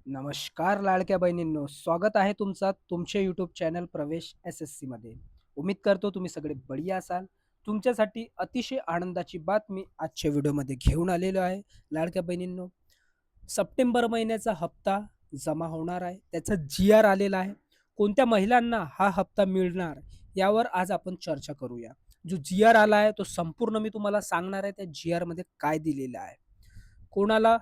नमस्कार लाडक्या बहिणींनो, स्वागत आहे तुमचा तुमच्या यूट्यूब चॅनल प्रवेश SSC मध्ये. उम्मीद करतो तुम्ही सगळे बढिया असाल. तुमच्यासाठी अतिशय आनंदाची बातमी आजच्या व्हिडिओमध्ये घेऊन आलेलो आहे. लाडक्या बहिणींनो, सप्टेंबर महिन्याचा हप्ता जमा होणार आहे. त्याचा जी-आर आलेला आहे. कोणत्या महिलांना हा हप्ता मिळणार यावर आज आपण चर्चा करूया. जो जी-आर आला आहे तो संपूर्ण मी तुम्हाला सांगणार आहे. त्या जी-आरमध्ये काय दिलेलं आहे. कोणाला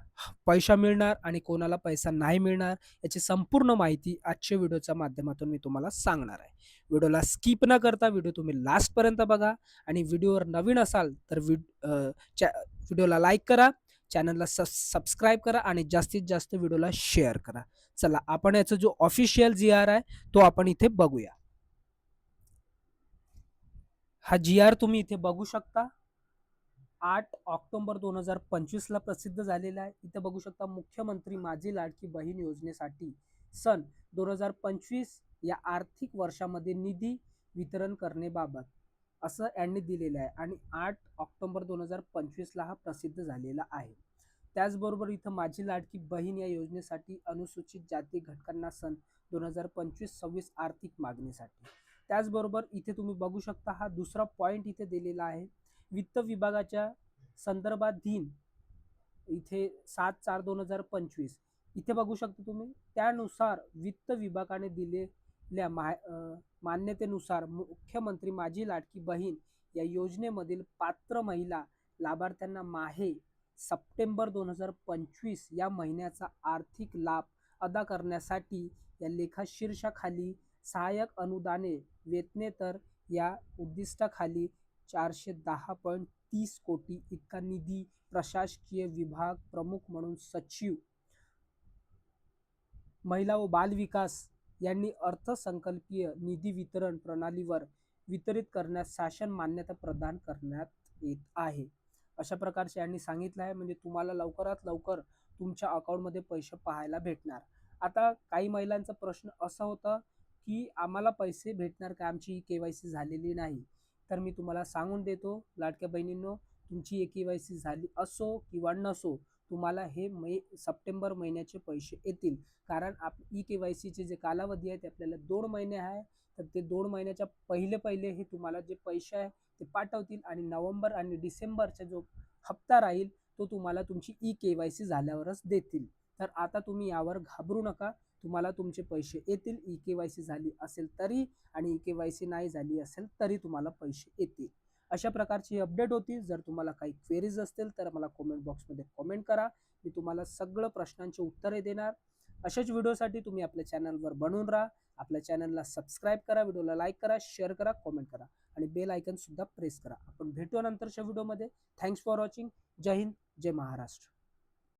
पैसा मिळणार आणि कोणाला पैसा नाही मिळणार याची संपूर्ण माहिती आजच्या व्हिडिओच्या माध्यमातून मी तुम्हाला सांगणार आहे. व्हिडिओला स्किप न करता व्हिडिओ तुम्ही लास्टपर्यंत बघा आणि व्हिडिओवर नवीन असाल तर व्हिडिओला लाईक करा, चॅनलला सबस्क्राईब करा आणि जास्तीत जास्त व्हिडिओला शेअर करा. चला आपण याचा जो ऑफिशियल जी-आर आहे तो आपण इथे बघूया. हा जी-आर तुम्ही इथे बघू शकता. 8 ऑक्टोबर 2025 ला प्रसिद्ध झालेला आहे. इथे बघू शकता मुख्यमंत्री माझी लाडकी बहीण योजनेसाठी सन 2025 या आर्थिक वर्षामध्ये निधी वितरण करण्याबाबत असं यांनी दिलेलं आहे आणि 8 ऑक्टोबर 2025 ला हा प्रसिद्ध झालेला आहे. त्याचबरोबर इथं माझी लाडकी बहीण या योजनेसाठी अनुसूचित जाती घटकांना सन 2025-26 आर्थिक मागणीसाठी. त्याचबरोबर इथे तुम्ही बघू शकता हा दुसरा पॉइंट इथे दिलेला आहे. वित्त विभागाच्या संदर्भाधीन इथे 7/4/2025 इथे बघू शकता तुम्ही. त्यानुसार वित्त विभागाने दिलेल्या मान्यतेनुसार मुख्यमंत्री माझी लाडकी बहीण या योजनेमधील पात्र महिला लाभार्थ्यांना माहे सप्टेंबर 2025 या महिन्याचा आर्थिक लाभ अदा करण्यासाठी या लेखा शीर्षाखाली सहाय्यक अनुदाने वेतनेतर या उद्दिष्टाखाली 410.30 कोटी इतका निधी प्रशासकीय विभाग प्रमुख म्हणून सचिव महिला व बाल विकास यांनी अर्थसंकल्पीय निधी वितरण प्रणालीवर वितरित करण्यास शासन मान्यता प्रदान करण्यात येत आहे. अशा प्रकारचे यांनी सांगितलं आहे. म्हणजे तुम्हाला लवकरात लवकर तुमच्या अकाउंटमध्ये पैसे पाहायला भेटणार. आता काही महिलांचा प्रश्न असा होता की आम्हाला पैसे भेटणार का, आमची KYC झालेली नाही. तर मी तुम्हाला सांगून देतो लाडक्या बहिणींनो, तुमची KYC झाली असो किंवा नसो, तुम्हाला हे सप्टेंबर महिन्याचे पैसे येतील. कारण KYCचे जे कालावधी आहे ते आपल्याला 2 महिने आहे. तर ते 2 महिन्याच्या पहिले हे तुम्हाला जे पैसे आहे ते पाठवतील आणि नोव्हेंबर आणि डिसेंबरचा जो हप्ता राहील तो तुम्हाला तुमची KYC झाल्यावरच देतील. तर आता तुम्ही यावर घाबरू नका. तुम्हाला तुमचे पैसे येतील. KYC झाली असेल तरी आणि KYC नाही झाली असेल तरी तुम्हाला पैसे येतील. अशा प्रकारची अपडेट होती. जर तुम्हाला काही क्वेरीज असतील तर मला कमेंट बॉक्समध्ये कमेंट करा. मी तुम्हाला सगळं प्रश्नांची उत्तरे देणार. अशाच व्हिडिओसाठी तुम्ही आपल्या चॅनलवर बनून राहा. आपल्या चॅनलला सबस्क्राईब करा, व्हिडिओला लाईक करा, शेअर करा, कमेंट करा आणि बेल आयकन सुद्धा प्रेस करा. आपण भेटू नंतरच्या व्हिडिओमध्ये. Thanks for watching. जय हिंद, जय महाराष्ट्र.